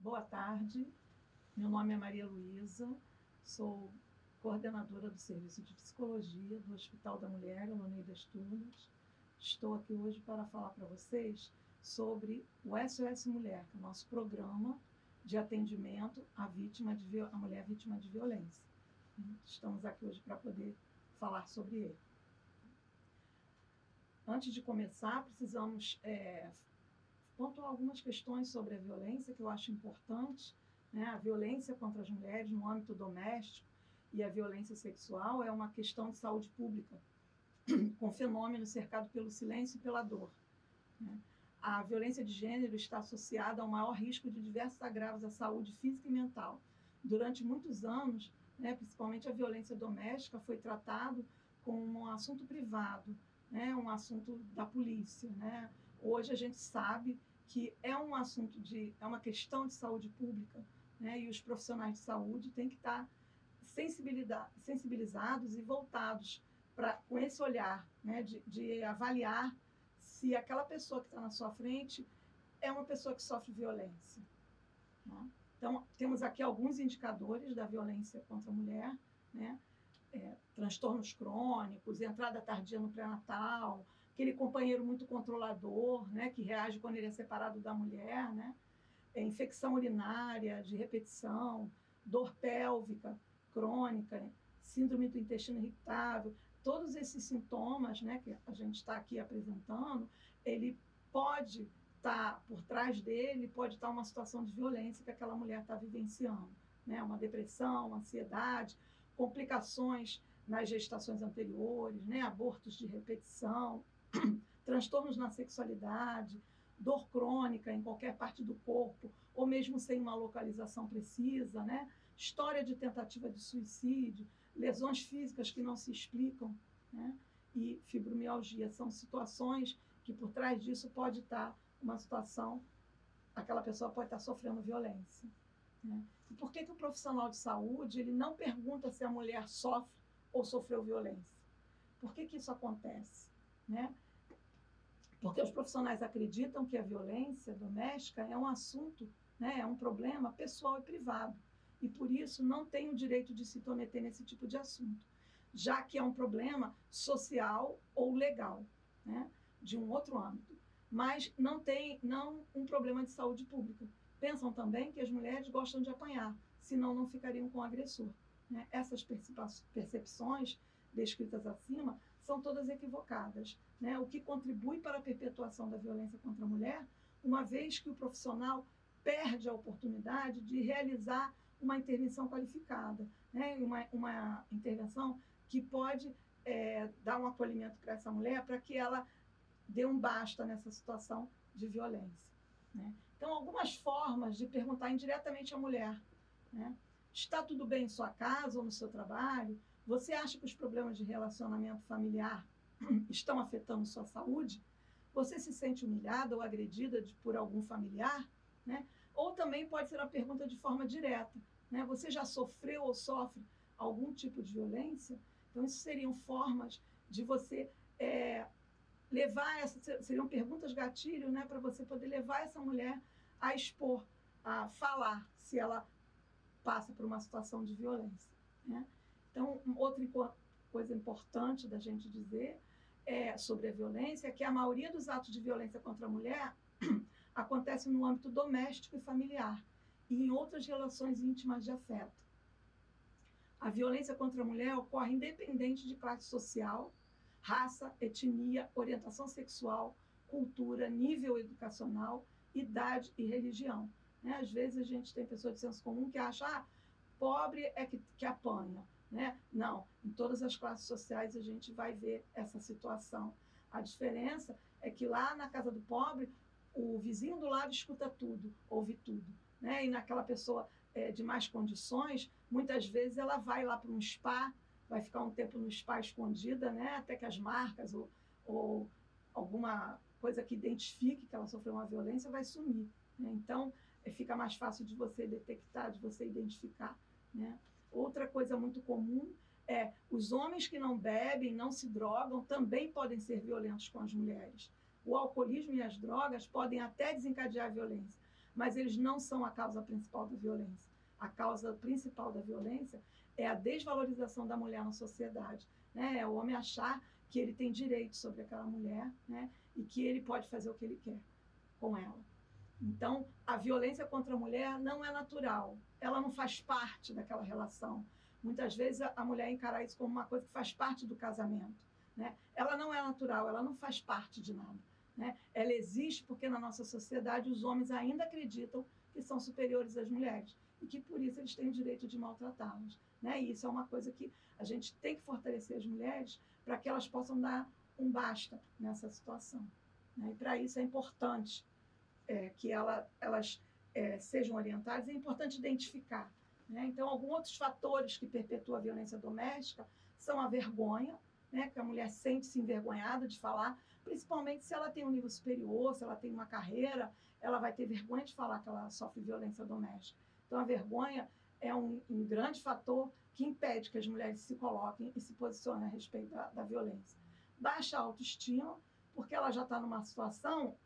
Boa tarde, meu nome é Maria Luísa, sou coordenadora do Serviço de Psicologia do Hospital da Mulher, Loneida Studas. Estou aqui hoje para falar para vocês sobre o SOS Mulher, que é o nosso programa de atendimento à mulher vítima de violência. Estamos aqui hoje para poder falar sobre ele. Antes de começar, precisamos pontuar algumas questões sobre a violência que eu acho importante, né? A violência contra as mulheres no âmbito doméstico e a violência sexual é uma questão de saúde pública, com fenômeno cercado pelo silêncio e pela dor, né? A violência de gênero está associada ao maior risco de diversos agravos à saúde física e mental. Durante muitos anos, né, principalmente a violência doméstica, foi tratado como um assunto privado, né, um assunto da polícia, né? Hoje a gente sabe que é uma questão de saúde pública, né, e os profissionais de saúde têm que estar sensibilizados e voltados com esse olhar, né, de avaliar se aquela pessoa que está na sua frente é uma pessoa que sofre violência, né? Então, temos aqui alguns indicadores da violência contra a mulher, né? Transtornos crônicos, entrada tardia no pré-natal, aquele companheiro muito controlador, né, que reage quando ele é separado da mulher, né? Infecção urinária de repetição, dor pélvica crônica, né? Síndrome do intestino irritável. Todos esses sintomas, né, que a gente está aqui apresentando, ele pode estar por trás dele, pode estar uma situação de violência que aquela mulher está vivenciando, né? Uma depressão, uma ansiedade, complicações nas gestações anteriores, né? Abortos de repetição, transtornos na sexualidade, dor crônica em qualquer parte do corpo, ou mesmo sem uma localização precisa, né? História de tentativa de suicídio, lesões físicas que não se explicam, né? E fibromialgia. São situações que por trás disso pode estar uma situação, aquela pessoa pode estar sofrendo violência, né? E por que o profissional de saúde ele não pergunta se a mulher sofre ou sofreu violência? Por que isso acontece, né? Porque os profissionais acreditam que a violência doméstica é um assunto, né, é um problema pessoal e privado, e por isso não tem o direito de se intrometer nesse tipo de assunto, já que é um problema social ou legal, né, de um outro âmbito, mas não um problema de saúde pública. Pensam também que as mulheres gostam de apanhar, senão não ficariam com o agressor, né? Essas percepções descritas acima são todas equivocadas, né? O que contribui para a perpetuação da violência contra a mulher, uma vez que o profissional perde a oportunidade de realizar uma intervenção qualificada, né? Uma intervenção que pode dar um acolhimento para essa mulher, para que ela dê um basta nessa situação de violência, né? Então, algumas formas de perguntar indiretamente à mulher, né? Está tudo bem em sua casa ou no seu trabalho? Você acha que os problemas de relacionamento familiar estão afetando sua saúde? Você se sente humilhada ou agredida por algum familiar, né? Ou também pode ser uma pergunta de forma direta, né? Você já sofreu ou sofre algum tipo de violência? Então, isso seriam formas de você seriam perguntas gatilho, né, para você poder levar essa mulher a expor, a falar se ela passa por uma situação de violência, né? Então, outra coisa importante da gente dizer sobre a violência é que a maioria dos atos de violência contra a mulher acontece no âmbito doméstico e familiar e em outras relações íntimas de afeto. A violência contra a mulher ocorre independente de classe social, raça, etnia, orientação sexual, cultura, nível educacional, idade e religião, né? Às vezes a gente tem pessoas de senso comum que acham pobre é que apanha, né? Não, em todas as classes sociais a gente vai ver essa situação. A diferença é que lá na casa do pobre, o vizinho do lado escuta tudo, ouve tudo, né? E naquela pessoa de mais condições, muitas vezes ela vai lá para um spa, vai ficar um tempo no spa escondida, né? Até que as marcas ou alguma coisa que identifique que ela sofreu uma violência vai sumir, né? Então, fica mais fácil de você detectar, de você identificar, né? Outra coisa muito comum é os homens que não bebem, não se drogam, também podem ser violentos com as mulheres. O alcoolismo e as drogas podem até desencadear a violência, mas eles não são a causa principal da violência. A causa principal da violência é a desvalorização da mulher na sociedade, né? É o homem achar que ele tem direito sobre aquela mulher, né? E que ele pode fazer o que ele quer com ela. Então, a violência contra a mulher não é natural, ela não faz parte daquela relação. Muitas vezes a mulher encara isso como uma coisa que faz parte do casamento, né? Ela não é natural, ela não faz parte de nada, né? Ela existe porque na nossa sociedade os homens ainda acreditam que são superiores às mulheres e que por isso eles têm o direito de maltratá-las, né? E isso é uma coisa que a gente tem que fortalecer as mulheres para que elas possam dar um basta nessa situação, né? E para isso é importante que elas sejam orientadas, é importante identificar, né? Então, alguns outros fatores que perpetuam a violência doméstica são a vergonha, né? Que a mulher sente-se envergonhada de falar, principalmente se ela tem um nível superior, se ela tem uma carreira, ela vai ter vergonha de falar que ela sofre violência doméstica. Então, a vergonha é um grande fator que impede que as mulheres se coloquem e se posicionem a respeito da violência. Baixa autoestima, porque ela já está numa situação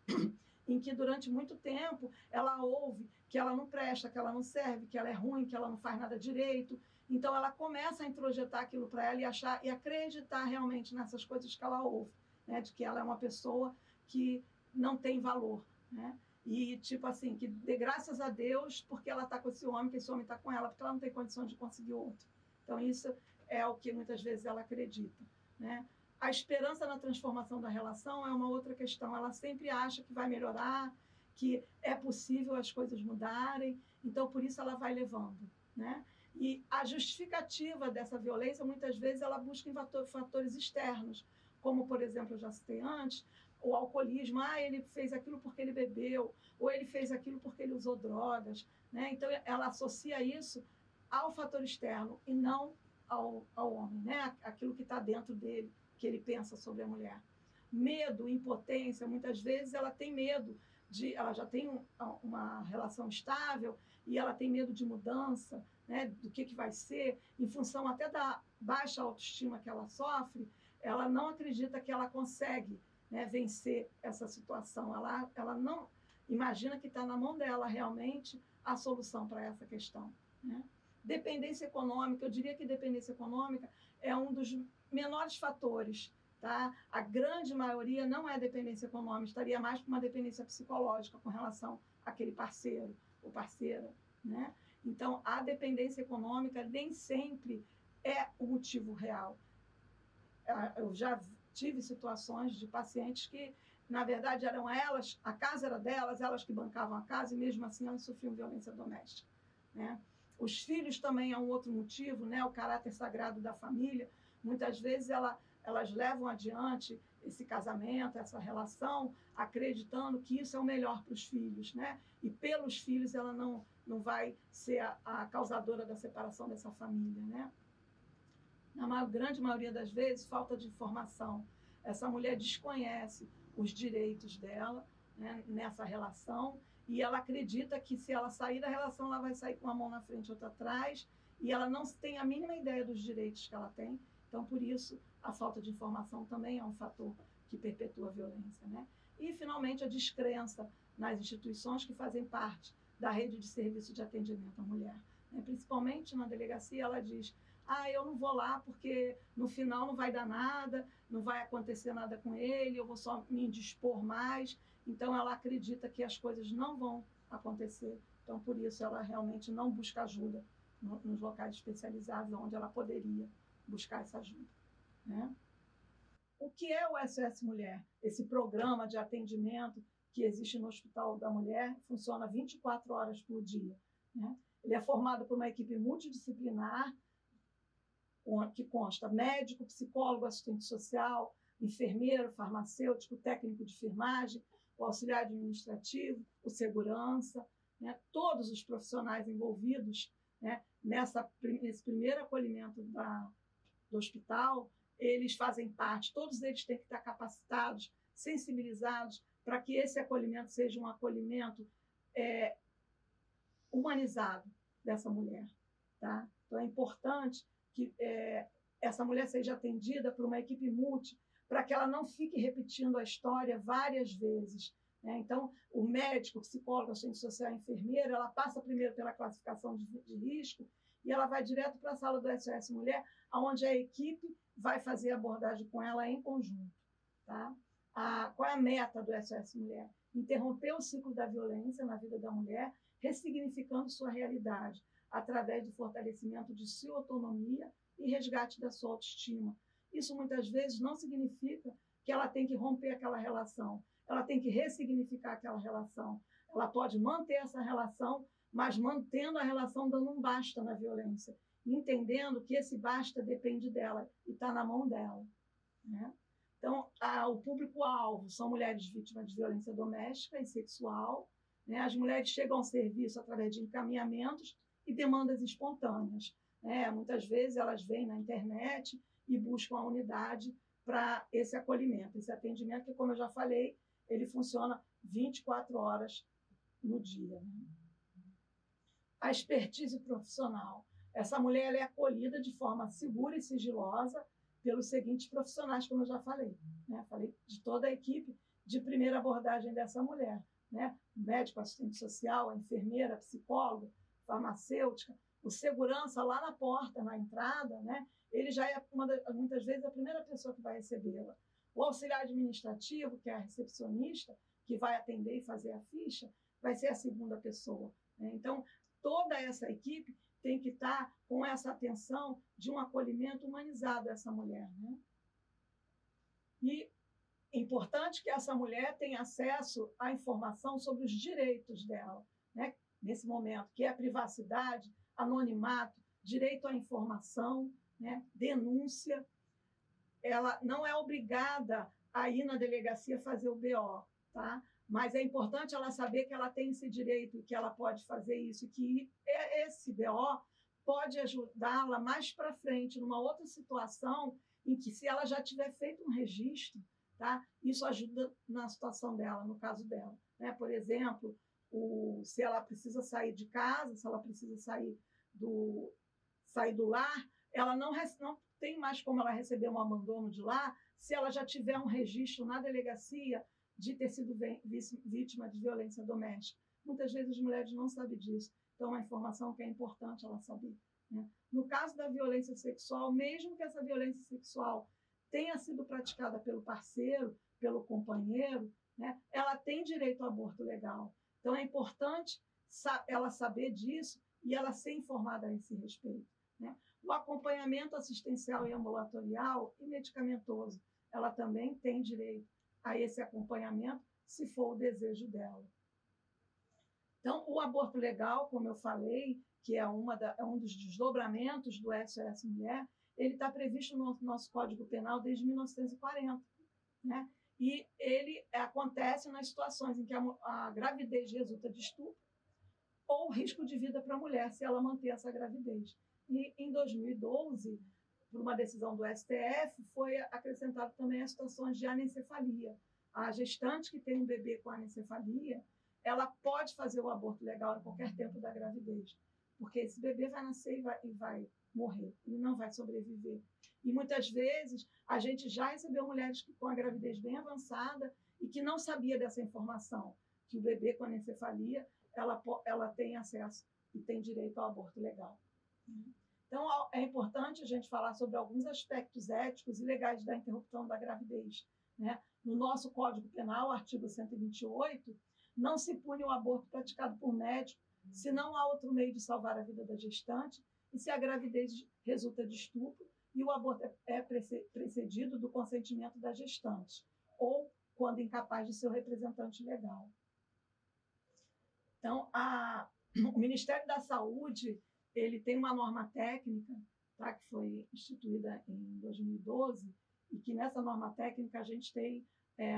em que durante muito tempo ela ouve que ela não presta, que ela não serve, que ela é ruim, que ela não faz nada direito. Então ela começa a introjetar aquilo para ela e achar e acreditar realmente nessas coisas que ela ouve, né? De que ela é uma pessoa que não tem valor, né? E tipo assim, que dê graças a Deus porque ela está com esse homem, que esse homem está com ela, porque ela não tem condições de conseguir outro. Então isso é o que muitas vezes ela acredita, né? A esperança na transformação da relação é uma outra questão. Ela sempre acha que vai melhorar, que é possível as coisas mudarem, então por isso ela vai levando, né? E a justificativa dessa violência, muitas vezes, ela busca em fatores externos, como, por exemplo, eu já citei antes, o alcoolismo. Ele fez aquilo porque ele bebeu, ou ele fez aquilo porque ele usou drogas, né? Então ela associa isso ao fator externo e não ao homem, né? Aquilo que está dentro dele, que ele pensa sobre a mulher. Medo, impotência, muitas vezes ela tem medo ela já tem uma relação estável e ela tem medo de mudança, né, do que vai ser, em função até da baixa autoestima que ela sofre, ela não acredita que ela consegue, né, vencer essa situação. Ela não imagina que está na mão dela realmente a solução para essa questão, né? Dependência econômica, eu diria que dependência econômica é um dos menores fatores, tá? A grande maioria não é dependência econômica, estaria mais para uma dependência psicológica com relação àquele parceiro ou parceira, né? Então, a dependência econômica nem sempre é o motivo real. Eu já tive situações de pacientes que, na verdade, eram elas, a casa era delas, elas que bancavam a casa, e mesmo assim elas sofriam violência doméstica, né? Os filhos também é um outro motivo, né? O caráter sagrado da família. Muitas vezes elas levam adiante esse casamento, essa relação, acreditando que isso é o melhor para os filhos, né? E pelos filhos ela não vai ser a causadora da separação dessa família, né? Na grande maioria das vezes, falta de informação. Essa mulher desconhece os direitos dela, né, nessa relação, e ela acredita que se ela sair da relação, ela vai sair com uma mão na frente e outra atrás, e ela não tem a mínima ideia dos direitos que ela tem. Então, por isso, a falta de informação também é um fator que perpetua a violência, né? E, finalmente, a descrença nas instituições que fazem parte da rede de serviço de atendimento à mulher, né? Principalmente na delegacia, ela diz: eu não vou lá porque no final não vai dar nada, não vai acontecer nada com ele, eu vou só me indispor mais. Então, ela acredita que as coisas não vão acontecer. Então, por isso, ela realmente não busca ajuda nos locais especializados onde ela poderia buscar essa ajuda, né? O que é o SOS Mulher? Esse programa de atendimento que existe no Hospital da Mulher, funciona 24 horas por dia, né? Ele é formado por uma equipe multidisciplinar, que consta médico, psicólogo, assistente social, enfermeiro, farmacêutico, técnico de enfermagem, o auxiliar administrativo, o segurança, né? Todos os profissionais envolvidos, né, nesse primeiro acolhimento do hospital, eles fazem parte, todos eles têm que estar capacitados, sensibilizados, para que esse acolhimento seja um acolhimento humanizado dessa mulher, tá? Então, é importante que essa mulher seja atendida por uma equipe multi, para que ela não fique repetindo a história várias vezes, né? Então, o médico, o psicólogo, assistente social, a enfermeira, ela passa primeiro pela classificação de risco e ela vai direto para a sala do SOS Mulher, onde a equipe vai fazer a abordagem com ela em conjunto. Tá? Qual é a meta do SOS Mulher? Interromper o ciclo da violência na vida da mulher, ressignificando sua realidade, através do fortalecimento de sua autonomia e resgate da sua autoestima. Isso, muitas vezes, não significa que ela tem que romper aquela relação, ela tem que ressignificar aquela relação. Ela pode manter essa relação, mas mantendo a relação dando um basta na violência, entendendo que esse basta depende dela e está na mão dela, né? Então, o público-alvo são mulheres vítimas de violência doméstica e sexual, né? As mulheres chegam ao serviço através de encaminhamentos e demandas espontâneas, né? Muitas vezes elas vêm na internet e buscam a unidade para esse acolhimento, esse atendimento que, como eu já falei, ele funciona 24 horas no dia, né? A expertise profissional. Essa mulher ela é acolhida de forma segura e sigilosa pelos seguintes profissionais, como eu já falei, né? Falei de toda a equipe de primeira abordagem dessa mulher, né? Médico, assistente social, a enfermeira, psicólogo, farmacêutica, o segurança lá na porta, na entrada, né? Ele já é muitas vezes a primeira pessoa que vai recebê-la. O auxiliar administrativo, que é a recepcionista, que vai atender e fazer a ficha, vai ser a segunda pessoa, né? Então, toda essa equipe tem que estar com essa atenção de um acolhimento humanizado a essa mulher, né? E é importante que essa mulher tenha acesso à informação sobre os direitos dela, né? Nesse momento, que é a privacidade, anonimato, direito à informação, né? Denúncia. Ela não é obrigada a ir na delegacia fazer o BO, tá? Mas é importante ela saber que ela tem esse direito e que ela pode fazer isso, e que esse BO pode ajudá-la mais para frente, numa outra situação, em que, se ela já tiver feito um registro, tá? Isso ajuda na situação dela, no caso dela, né? Por exemplo, se ela precisa sair de casa, se ela precisa sair do lar, ela não tem mais como ela receber um abandono de lá, se ela já tiver um registro na delegacia de ter sido vítima de violência doméstica. Muitas vezes as mulheres não sabem disso. Então, é uma informação que é importante ela saber, né? No caso da violência sexual, mesmo que essa violência sexual tenha sido praticada pelo parceiro, pelo companheiro, né, ela tem direito ao aborto legal. Então, é importante ela saber disso e ela ser informada a esse respeito, né? O acompanhamento assistencial e ambulatorial e medicamentoso, ela também tem direito a esse acompanhamento, se for o desejo dela. Então, o aborto legal, como eu falei, que é um dos desdobramentos do SOS Mulher, ele está previsto no nosso Código Penal desde 1940, né? E ele acontece nas situações em que a gravidez resulta de estupro ou risco de vida para a mulher, se ela manter essa gravidez. E, em 2012, por uma decisão do STF, foi acrescentado também as situações de anencefalia. A gestante que tem um bebê com anencefalia, ela pode fazer o aborto legal a qualquer tempo da gravidez, porque esse bebê vai nascer e vai morrer, ele não vai sobreviver. E muitas vezes a gente já recebeu mulheres com a gravidez bem avançada e que não sabia dessa informação, que o bebê com anencefalia, ela tem acesso e tem direito ao aborto legal. Então, é importante a gente falar sobre alguns aspectos éticos e legais da interrupção da gravidez, né? No nosso Código Penal, artigo 128, não se pune o aborto praticado por médico se não há outro meio de salvar a vida da gestante e se a gravidez resulta de estupro e o aborto é precedido do consentimento da gestante ou quando incapaz de seu representante legal. Então, o Ministério da Saúde, ele tem uma norma técnica, tá, que foi instituída em 2012, e que nessa norma técnica a gente tem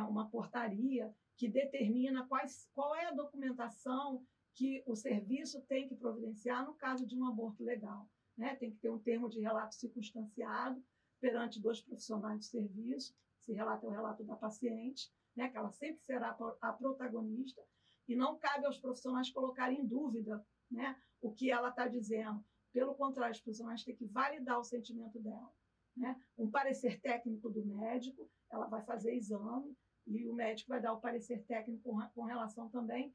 uma portaria que determina qual é a documentação que o serviço tem que providenciar no caso de um aborto legal, né? Tem que ter um termo de relato circunstanciado perante 2 profissionais de serviço. Esse relato é o relato da paciente, né, que ela sempre será a protagonista, e não cabe aos profissionais colocarem em dúvida, né, o que ela está dizendo. Pelo contrário, os profissionais têm que validar o sentimento dela, né? Um parecer técnico do médico, ela vai fazer exame, E o médico vai dar o parecer técnico com relação também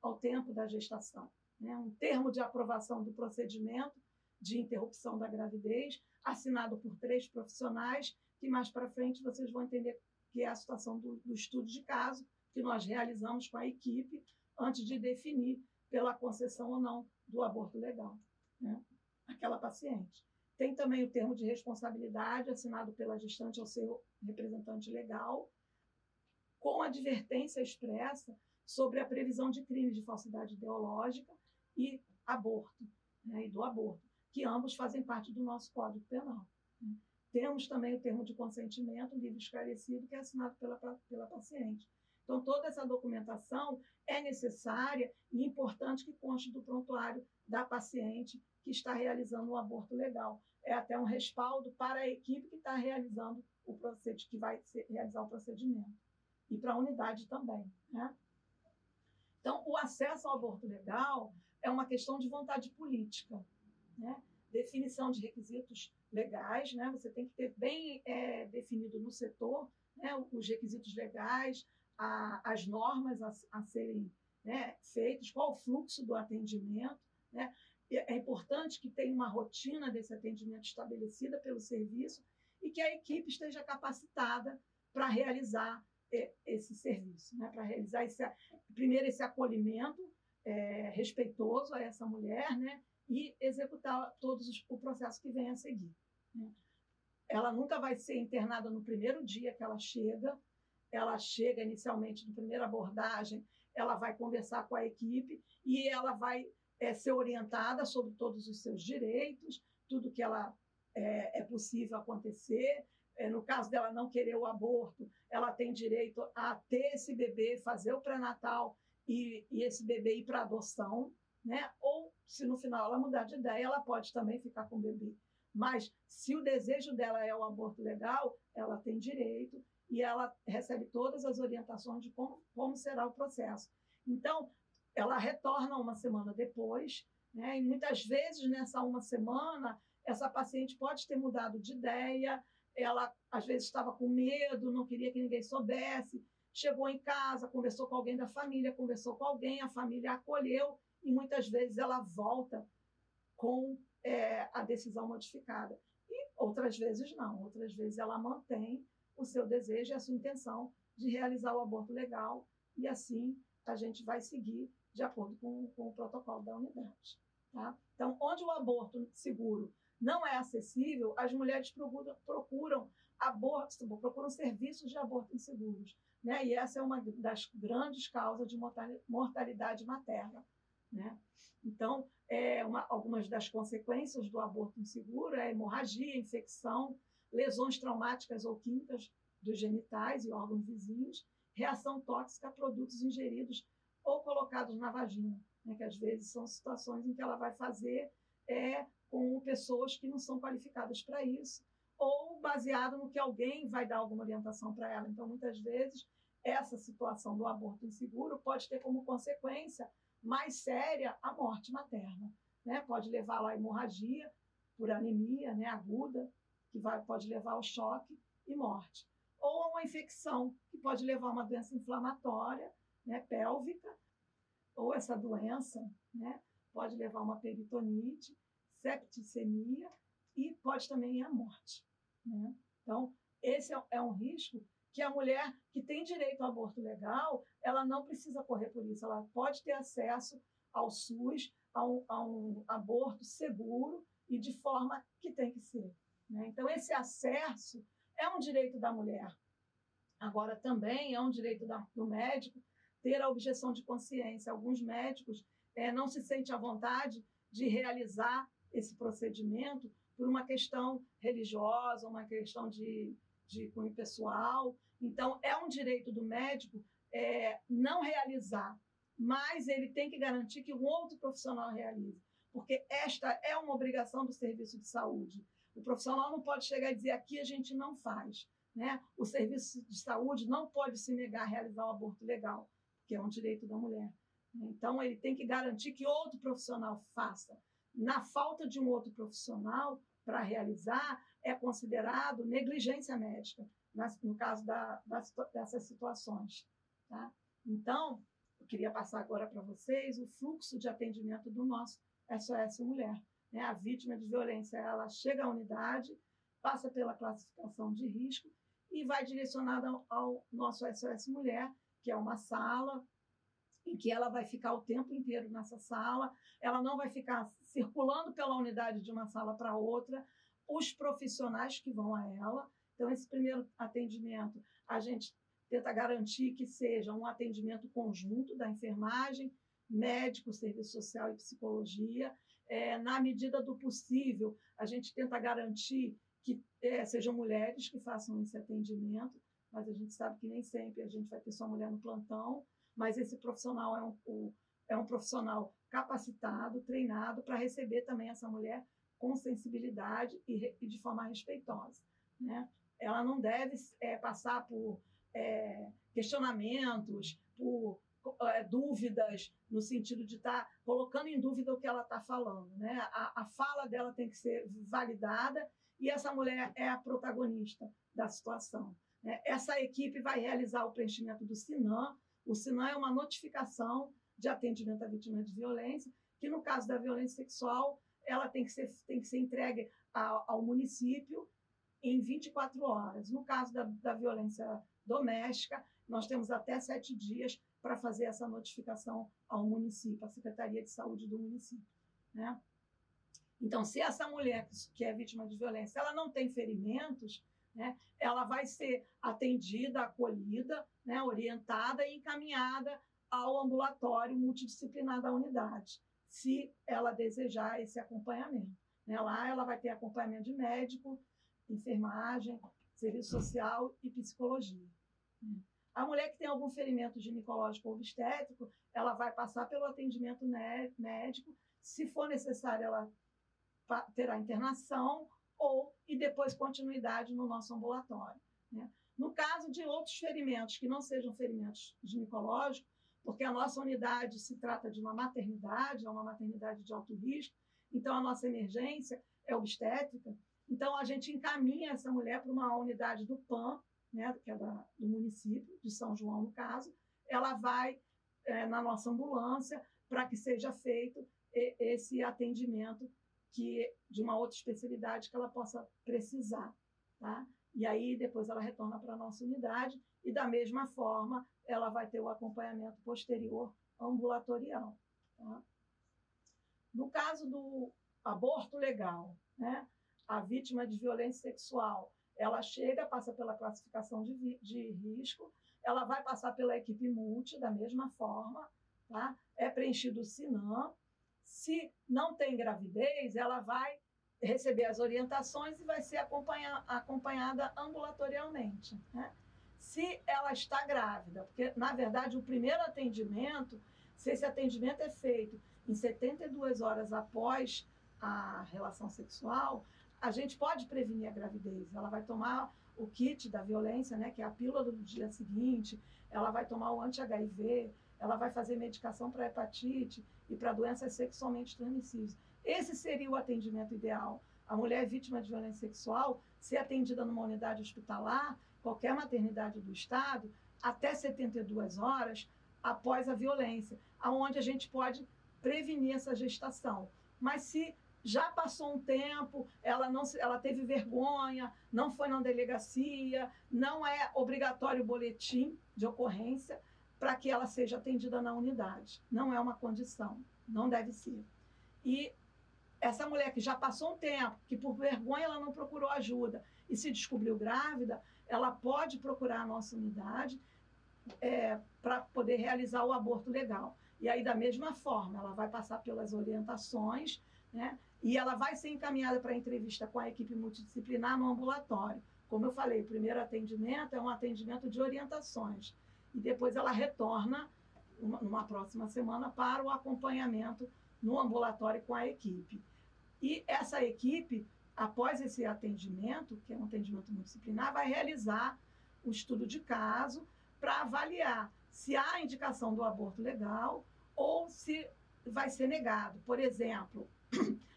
ao tempo da gestação. Né? Um termo de aprovação do procedimento de interrupção da gravidez, assinado por 3 profissionais, que mais para frente vocês vão entender que é a situação do estudo de caso que nós realizamos com a equipe antes de definir pela concessão ou não do aborto legal, né? Aquela paciente. Tem também o termo de responsabilidade assinado pela gestante ou seu representante legal, com advertência expressa sobre a previsão de crimes de falsidade ideológica e aborto, né? E do aborto, que ambos fazem parte do nosso Código Penal. Né? Temos também o termo de consentimento livre esclarecido, que é assinado pela paciente. Então, toda essa documentação é necessária e importante que conste do prontuário da paciente que está realizando o aborto legal. É até um respaldo para a equipe que está realizando o procedimento, que vai realizar o procedimento. E para a unidade também, né? Então, o acesso ao aborto legal é uma questão de vontade política, né? Definição de requisitos legais, né? Você tem que ter bem definido no setor, né, os requisitos legais, as normas a serem, né, feitas, qual o fluxo do atendimento, né? É importante que tenha uma rotina desse atendimento estabelecida pelo serviço e que a equipe esteja capacitada para realizar esse serviço, né? Para realizar primeiro esse acolhimento respeitoso a essa mulher, né? E executar o processo que vem a seguir, né? Ela nunca vai ser internada no primeiro dia que ela chega inicialmente, na primeira abordagem, ela vai conversar com a equipe e ela vai ser orientada sobre todos os seus direitos, tudo que ela é possível acontecer. No caso dela não querer o aborto, ela tem direito a ter esse bebê, fazer o pré-natal e esse bebê ir para adoção, né? Ou, se no final ela mudar de ideia, ela pode também ficar com o bebê. Mas, se o desejo dela é o aborto legal, ela tem direito e ela recebe todas as orientações de como será o processo. Então, ela retorna uma semana depois, né? E muitas vezes, nessa uma semana, essa paciente pode ter mudado de ideia, ela, às vezes, estava com medo, não queria que ninguém soubesse, chegou em casa, conversou com alguém da família, conversou com alguém, a família acolheu, e muitas vezes ela volta com a decisão modificada. E outras vezes não, outras vezes ela mantém o seu desejo e a sua intenção de realizar o aborto legal, e assim a gente vai seguir de acordo com o protocolo da unidade. Tá? Então, onde o aborto seguro não é acessível, as mulheres procuram serviços de aborto inseguros, né? E essa é uma das grandes causas de mortalidade materna, né? Então, algumas das consequências do aborto inseguro é hemorragia, infecção, lesões traumáticas ou químicas dos genitais e órgãos vizinhos, reação tóxica a produtos ingeridos ou colocados na vagina, né? Que às vezes são situações em que ela vai fazer com pessoas que não são qualificadas para isso, ou baseado no que alguém vai dar alguma orientação para ela. Então, muitas vezes, essa situação do aborto inseguro pode ter como consequência mais séria a morte materna, né? Pode levar lá a hemorragia por anemia, né, aguda, que pode levar ao choque e morte. Ou a uma infecção, que pode levar a uma doença inflamatória, né, pélvica, ou essa doença, né, pode levar a uma peritonite, septicemia e pode também ir à morte, né? Então, esse é um risco que a mulher que tem direito ao aborto legal, ela não precisa correr por isso, ela pode ter acesso ao SUS, a um aborto seguro e de forma que tem que ser, né? Então, esse acesso é um direito da mulher. Agora, também é um direito do médico ter a objeção de consciência. Alguns médicos não se sentem à vontade de realizar esse procedimento por uma questão religiosa, uma questão de cunho pessoal. Então, é um direito do médico não realizar, mas ele tem que garantir que um outro profissional realize, porque esta é uma obrigação do serviço de saúde. O profissional não pode chegar e dizer aqui a gente não faz, né? O serviço de saúde não pode se negar a realizar o aborto legal, que é um direito da mulher. Então, ele tem que garantir que outro profissional faça. Na falta de um outro profissional para realizar, é considerado negligência médica. no caso dessas situações. Tá? Então, eu queria passar agora para vocês o fluxo de atendimento do nosso SOS Mulher. Né? A vítima de violência, ela chega à unidade, passa pela classificação de risco e vai direcionada ao nosso SOS Mulher, que é uma sala em que ela vai ficar o tempo inteiro nessa sala, ela não vai ficar circulando pela unidade de uma sala para outra, os profissionais que vão a ela. Então, esse primeiro atendimento, a gente tenta garantir que seja um atendimento conjunto da enfermagem, médico, serviço social e psicologia. Na medida do possível, a gente tenta garantir que sejam mulheres que façam esse atendimento, mas a gente sabe que nem sempre a gente vai ter só mulher no plantão, mas esse profissional é um profissional capacitado, treinado para receber também essa mulher com sensibilidade e de forma respeitosa. Né? Ela não deve passar por questionamentos, por dúvidas, no sentido de estar colocando em dúvida o que ela está falando. Né? A fala dela tem que ser validada e essa mulher é a protagonista da situação. Né? Essa equipe vai realizar o preenchimento do SINAM. O SINAM é uma notificação de atendimento à vítima de violência, que no caso da violência sexual, ela tem que ser entregue ao município em 24 horas. No caso da violência doméstica, nós temos até 7 dias para fazer essa notificação ao município, à Secretaria de Saúde do município. Né? Então, se essa mulher que é vítima de violência, ela não tem ferimentos, né, ela vai ser atendida, acolhida, né, orientada e encaminhada ao ambulatório multidisciplinar da unidade, se ela desejar esse acompanhamento. Né? Lá ela vai ter acompanhamento de médico, enfermagem, serviço social e psicologia. A mulher que tem algum ferimento ginecológico ou obstétrico, ela vai passar pelo atendimento médico. Se for necessário, ela terá internação e depois continuidade no nosso ambulatório. Né? No caso de outros ferimentos que não sejam ferimentos ginecológicos, porque a nossa unidade se trata de uma maternidade, é uma maternidade de alto risco, então a nossa emergência é obstétrica, então a gente encaminha essa mulher para uma unidade do PAN, né, que é do município de São João, no caso, ela vai na nossa ambulância para que seja feito esse atendimento de uma outra especialidade que ela possa precisar. Tá? E aí depois ela retorna para a nossa unidade e da mesma forma ela vai ter o acompanhamento posterior ambulatorial. Tá? No caso do aborto legal, né, a vítima de violência sexual, ela chega, passa pela classificação de risco, ela vai passar pela equipe multi da mesma forma, tá? É preenchido o SINAM. Se não tem gravidez, ela vai receber as orientações e vai ser acompanhada ambulatorialmente. Né? Se ela está grávida, porque, na verdade, o primeiro atendimento, se esse atendimento é feito em 72 horas após a relação sexual, a gente pode prevenir a gravidez. Ela vai tomar o kit da violência, né, que é a pílula do dia seguinte, ela vai tomar o anti-HIV, ela vai fazer medicação para hepatite e para doenças sexualmente transmissíveis. Esse seria o atendimento ideal. A mulher vítima de violência sexual ser atendida numa unidade hospitalar, qualquer maternidade do Estado, até 72 horas após a violência, aonde a gente pode prevenir essa gestação. Mas se já passou um tempo, ela teve vergonha, não foi na delegacia, não é obrigatório o boletim de ocorrência para que ela seja atendida na unidade. Não é uma condição, não deve ser. E essa mulher que já passou um tempo, que por vergonha ela não procurou ajuda e se descobriu grávida, ela pode procurar a nossa unidade para poder realizar o aborto legal. E aí, da mesma forma, ela vai passar pelas orientações, né? E ela vai ser encaminhada para entrevista com a equipe multidisciplinar no ambulatório. Como eu falei, o primeiro atendimento é um atendimento de orientações. E depois ela retorna, numa próxima semana, para o acompanhamento no ambulatório com a equipe. E essa equipe, após esse atendimento, que é um atendimento multidisciplinar, vai realizar o estudo de caso para avaliar se há indicação do aborto legal ou se vai ser negado. Por exemplo,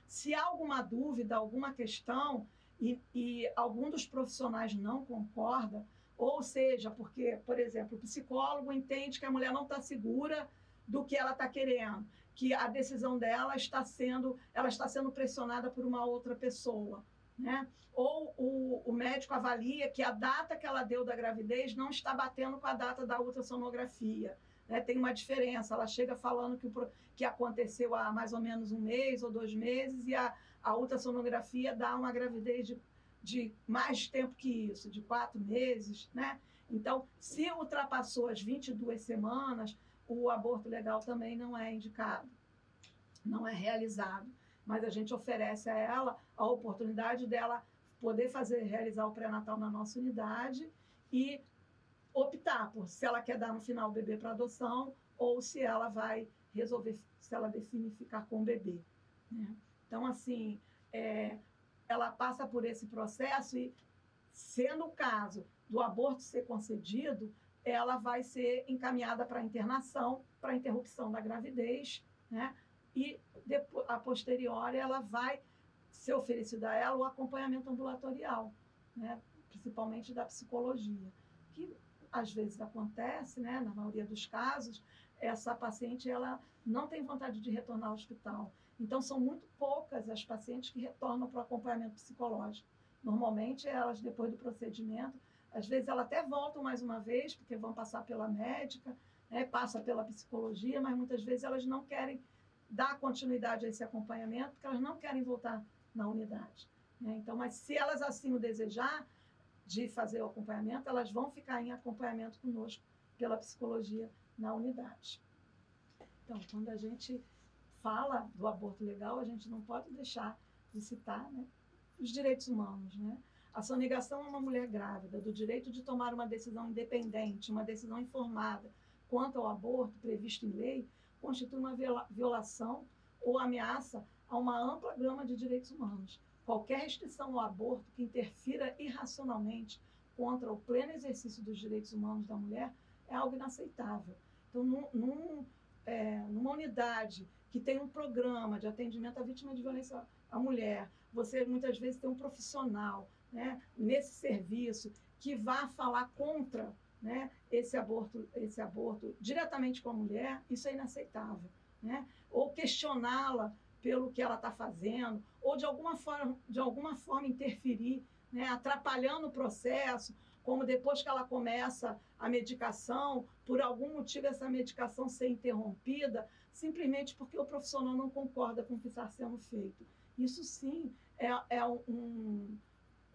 se há alguma dúvida, alguma questão, e algum dos profissionais não concorda, ou seja, porque, por exemplo, o psicólogo entende que a mulher não está segura do que ela está querendo, que a decisão dela ela está sendo pressionada por uma outra pessoa, né? Ou o médico avalia que a data que ela deu da gravidez não está batendo com a data da ultrassonografia, né? Tem uma diferença, ela chega falando que aconteceu há mais ou menos 1 mês ou 2 meses, e a ultrassonografia dá uma gravidez de mais tempo que isso, de 4 meses, né? Então, se ultrapassou as 22 semanas, o aborto legal também não é indicado, não é realizado. Mas a gente oferece a ela a oportunidade dela poder realizar o pré-natal na nossa unidade e optar por se ela quer dar no final o bebê para adoção ou se ela vai resolver, se ela define ficar com o bebê, né? Então, assim, ela passa por esse processo e, sendo o caso do aborto ser concedido, ela vai ser encaminhada para internação, para interrupção da gravidez, né? E depois, a posteriori, ela vai ser oferecido a ela o acompanhamento ambulatorial, né? Principalmente da psicologia, que às vezes acontece, né? Na maioria dos casos, essa paciente ela não tem vontade de retornar ao hospital. Então, são muito poucas as pacientes que retornam para o acompanhamento psicológico. Normalmente, elas, depois do procedimento, às vezes elas até voltam mais uma vez, porque vão passar pela médica, né? Passa pela psicologia, mas muitas vezes elas não querem dar continuidade a esse acompanhamento, porque elas não querem voltar na unidade, né? Então, mas se elas assim o desejar, de fazer o acompanhamento, elas vão ficar em acompanhamento conosco pela psicologia na unidade. Então, quando a gente fala do aborto legal, a gente não pode deixar de citar, né, os direitos humanos, né? A sonegação a uma mulher grávida do direito de tomar uma decisão independente, uma decisão informada quanto ao aborto previsto em lei, constitui uma violação ou ameaça a uma ampla gama de direitos humanos. Qualquer restrição ao aborto que interfira irracionalmente contra o pleno exercício dos direitos humanos da mulher é algo inaceitável. Então, numa unidade que tem um programa de atendimento à vítima de violência à mulher, você muitas vezes tem um profissional, né, nesse serviço que vá falar contra, né, esse aborto diretamente com a mulher, isso é inaceitável, né? Ou questioná-la pelo que ela está fazendo, ou de alguma forma interferir, né, atrapalhando o processo, como depois que ela começa a medicação, por algum motivo essa medicação ser interrompida, simplesmente porque o profissional não concorda com o que está sendo feito. Isso sim é um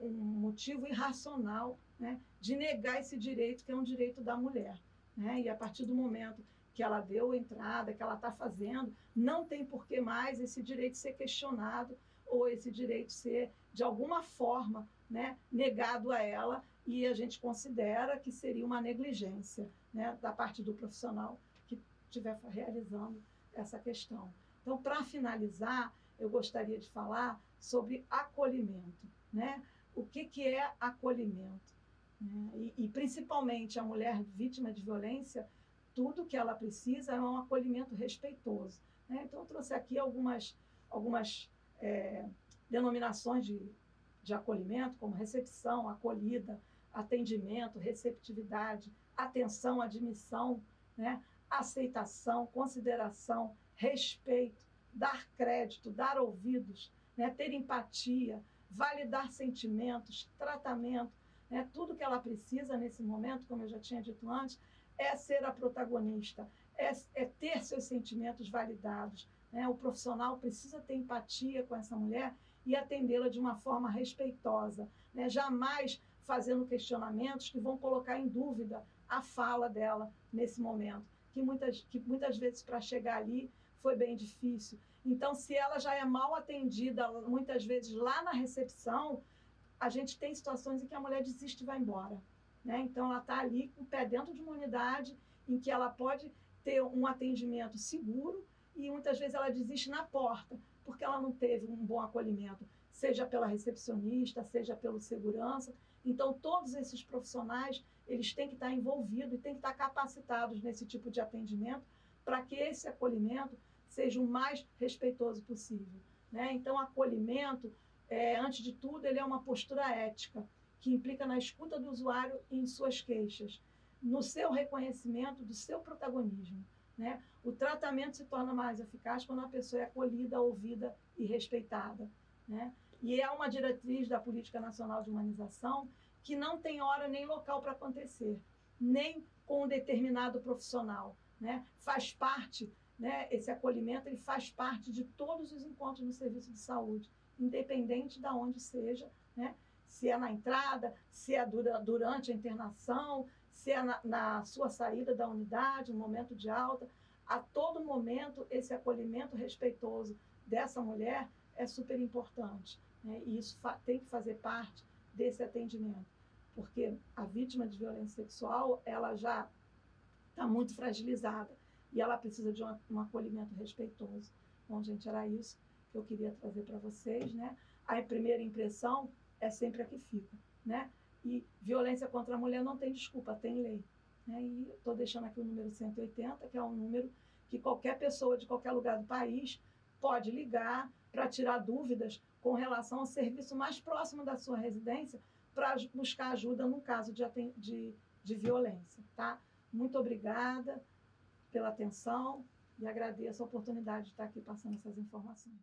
motivo irracional, né, de negar esse direito, que é um direito da mulher, né? E a partir do momento que ela deu entrada, que ela está fazendo, não tem por que mais esse direito ser questionado ou esse direito ser, de alguma forma, né, negado a ela, e a gente considera que seria uma negligência, né, da parte do profissional que estiver realizando essa questão. Então, para finalizar, eu gostaria de falar sobre acolhimento, né? O que é acolhimento, né? E principalmente a mulher vítima de violência, tudo que ela precisa é um acolhimento respeitoso, né? Então, eu trouxe aqui algumas denominações de acolhimento, como recepção, acolhida, atendimento, receptividade, atenção, admissão, né? Aceitação, consideração, respeito, dar crédito, dar ouvidos, né? Ter empatia, validar sentimentos, tratamento, né? Tudo que ela precisa nesse momento, como eu já tinha dito antes, é ser a protagonista, é ter seus sentimentos validados, né? O profissional precisa ter empatia com essa mulher e atendê-la de uma forma respeitosa, né? Jamais fazendo questionamentos que vão colocar em dúvida a fala dela nesse momento, que muitas vezes para chegar ali foi bem difícil. Então, se ela já é mal atendida, muitas vezes lá na recepção, a gente tem situações em que a mulher desiste e vai embora, né? Então, ela está ali com o pé dentro de uma unidade em que ela pode ter um atendimento seguro e muitas vezes ela desiste na porta, porque ela não teve um bom acolhimento, seja pela recepcionista, seja pelo segurança. Então, todos esses profissionais, eles têm que estar envolvidos e têm que estar capacitados nesse tipo de atendimento para que esse acolhimento seja o mais respeitoso possível, né? Então, acolhimento antes de tudo, ele é uma postura ética, que implica na escuta do usuário em suas queixas, no seu reconhecimento do seu protagonismo, né? O tratamento se torna mais eficaz quando a pessoa é acolhida, ouvida e respeitada, né? E é uma diretriz da Política Nacional de Humanização que não tem hora nem local para acontecer, nem com um determinado profissional, né? Faz parte, né? Esse acolhimento ele faz parte de todos os encontros no serviço de saúde, independente de onde seja, né? Se é na entrada, se é durante a internação, se é na sua saída da unidade, no momento de alta, a todo momento esse acolhimento respeitoso dessa mulher é super importante, né? E isso tem que fazer parte desse atendimento, porque a vítima de violência sexual, ela já está muito fragilizada e ela precisa de um acolhimento respeitoso. Bom, gente, era isso que eu queria trazer para vocês, né? A primeira impressão é sempre a que fica, né? E violência contra a mulher não tem desculpa, tem lei, né? E estou deixando aqui o número 180, que é um número que qualquer pessoa de qualquer lugar do país pode ligar para tirar dúvidas com relação ao serviço mais próximo da sua residência para buscar ajuda no caso de violência, tá? Muito obrigada pela atenção e agradeço a oportunidade de estar aqui passando essas informações.